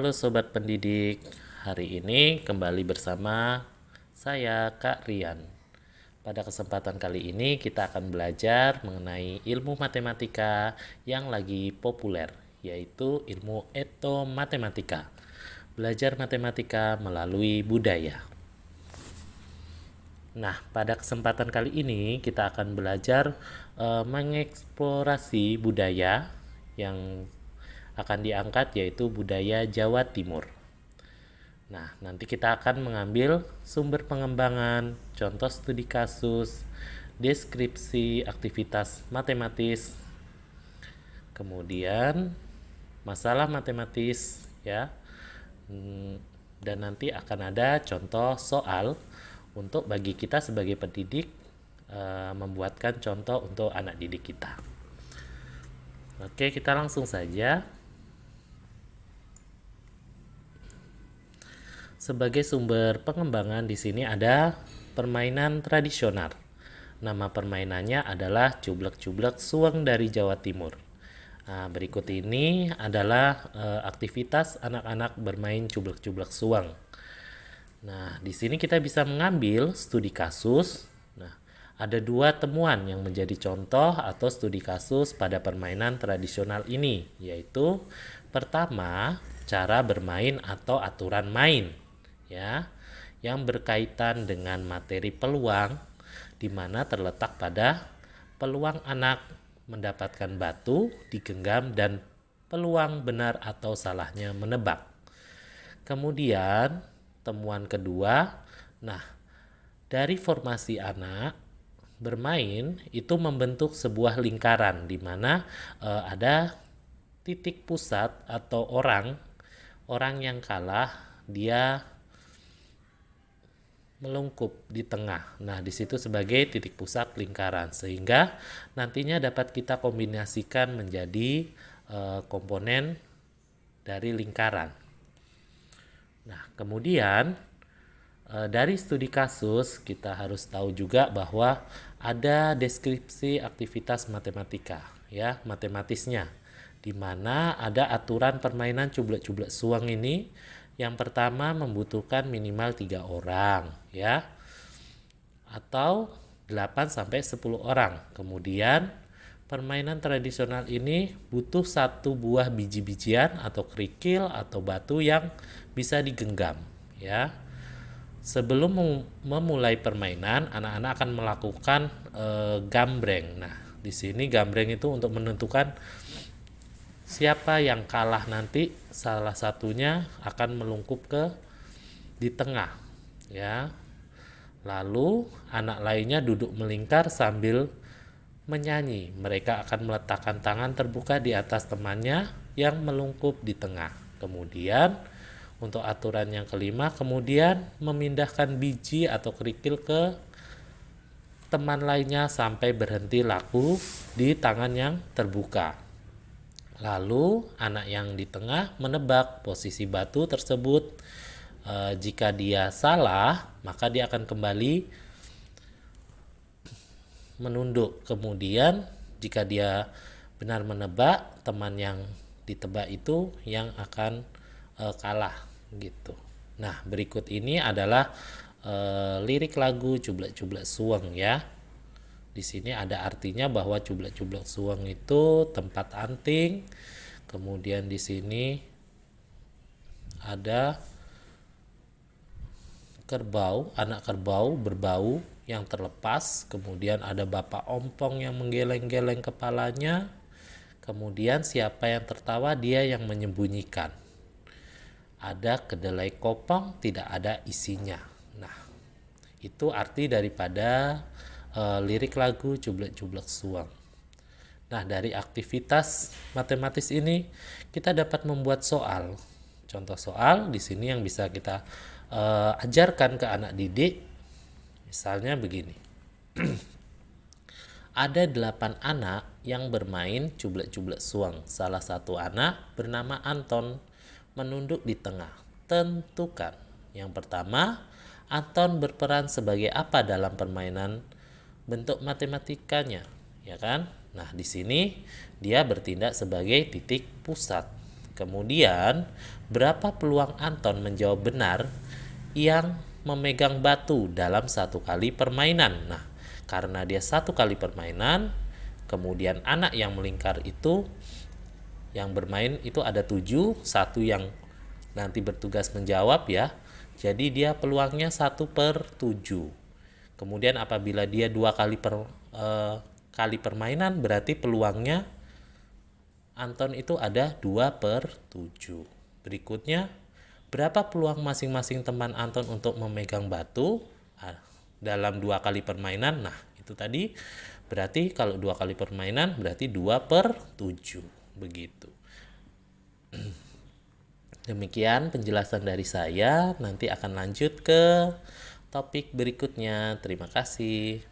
Halo Sobat Pendidik, hari ini kembali bersama saya Kak Rian. Pada kesempatan kali ini kita akan belajar mengenai ilmu matematika yang lagi populer, yaitu ilmu etnomatematika. Belajar matematika melalui budaya. Nah, pada kesempatan kali ini kita akan belajar mengeksplorasi budaya yang akan diangkat, yaitu budaya Jawa Timur. Nah, nanti kita akan mengambil sumber pengembangan, contoh studi kasus, deskripsi aktivitas matematis, kemudian masalah matematis, ya. Dan nanti akan ada contoh soal untuk bagi kita sebagai pendidik membuatkan contoh untuk anak didik kita. Oke, kita langsung saja. Sebagai sumber pengembangan di sini ada permainan tradisional. Nama permainannya adalah cublek-cublek suweng dari Jawa Timur. Nah, berikut ini adalah aktivitas anak-anak bermain cublek-cublek suweng. Nah, di sini kita bisa mengambil studi kasus. Nah, ada dua temuan yang menjadi contoh atau studi kasus pada permainan tradisional ini, yaitu pertama, cara bermain atau aturan main, ya, yang berkaitan dengan materi peluang, di mana terletak pada peluang anak mendapatkan batu digenggam dan peluang benar atau salahnya menebak. Kemudian temuan kedua, nah, dari formasi anak bermain itu membentuk sebuah lingkaran di mana ada titik pusat atau orang yang kalah dia melungkup di tengah. Nah, di situ sebagai titik pusat lingkaran, sehingga nantinya dapat kita kombinasikan menjadi komponen dari lingkaran. Nah, kemudian dari studi kasus kita harus tahu juga bahwa ada deskripsi aktivitas matematika, ya, matematisnya, di mana ada aturan permainan cublek-cublek suweng ini. Yang pertama membutuhkan minimal 3 orang, ya, atau 8 sampai 10 orang. Kemudian permainan tradisional ini butuh satu buah biji-bijian atau kerikil atau batu yang bisa digenggam, ya. Sebelum memulai permainan, anak-anak akan melakukan gambreng. Nah, di sini gambreng itu untuk menentukan siapa yang kalah nanti, salah satunya akan melungkup di tengah, ya. Lalu anak lainnya duduk melingkar sambil menyanyi. Mereka akan meletakkan tangan terbuka di atas temannya yang melungkup di tengah. Kemudian untuk aturan yang kelima, kemudian memindahkan biji atau kerikil ke teman lainnya sampai berhenti laku di tangan yang terbuka. Lalu anak yang di tengah menebak posisi batu tersebut. Jika dia salah, maka dia akan kembali menunduk. Kemudian jika dia benar menebak, teman yang ditebak itu yang akan kalah, gitu. Nah, berikut ini adalah lirik lagu Cublek-Cublek Suweng, ya. Di sini ada artinya bahwa cublek-cublek suweng itu tempat anting. Kemudian di sini ada kerbau, anak kerbau berbau yang terlepas. Kemudian ada bapak ompong yang menggeleng-geleng kepalanya. Kemudian siapa yang tertawa, dia yang menyembunyikan. Ada kedelai kopong, tidak ada isinya. Nah, itu arti daripada lirik lagu Cublek-Cublek Suweng. Nah, dari aktivitas matematis ini kita dapat membuat soal. Contoh soal di sini yang bisa kita ajarkan ke anak didik. Misalnya begini. Ada 8 anak yang bermain cublek-cublek suweng. Salah satu anak bernama Anton menunduk di tengah. Tentukan. Yang pertama, Anton berperan sebagai apa dalam permainan bentuk matematikanya, ya kan? Nah, di sini dia bertindak sebagai titik pusat. Kemudian, berapa peluang Anton menjawab benar yang memegang batu dalam satu kali permainan? Nah, karena dia satu kali permainan, kemudian anak yang melingkar itu yang bermain itu ada 7, satu yang nanti bertugas menjawab ya. Jadi dia peluangnya 1/7. Kemudian apabila dia kali permainan, berarti peluangnya Anton itu ada 2/7. Berikutnya, berapa peluang masing-masing teman Anton untuk memegang batu dalam 2 kali permainan? Nah, itu tadi berarti kalau 2 kali permainan berarti 2/7. Begitu. Demikian penjelasan dari saya. Nanti akan lanjut ke topik berikutnya. Terima kasih.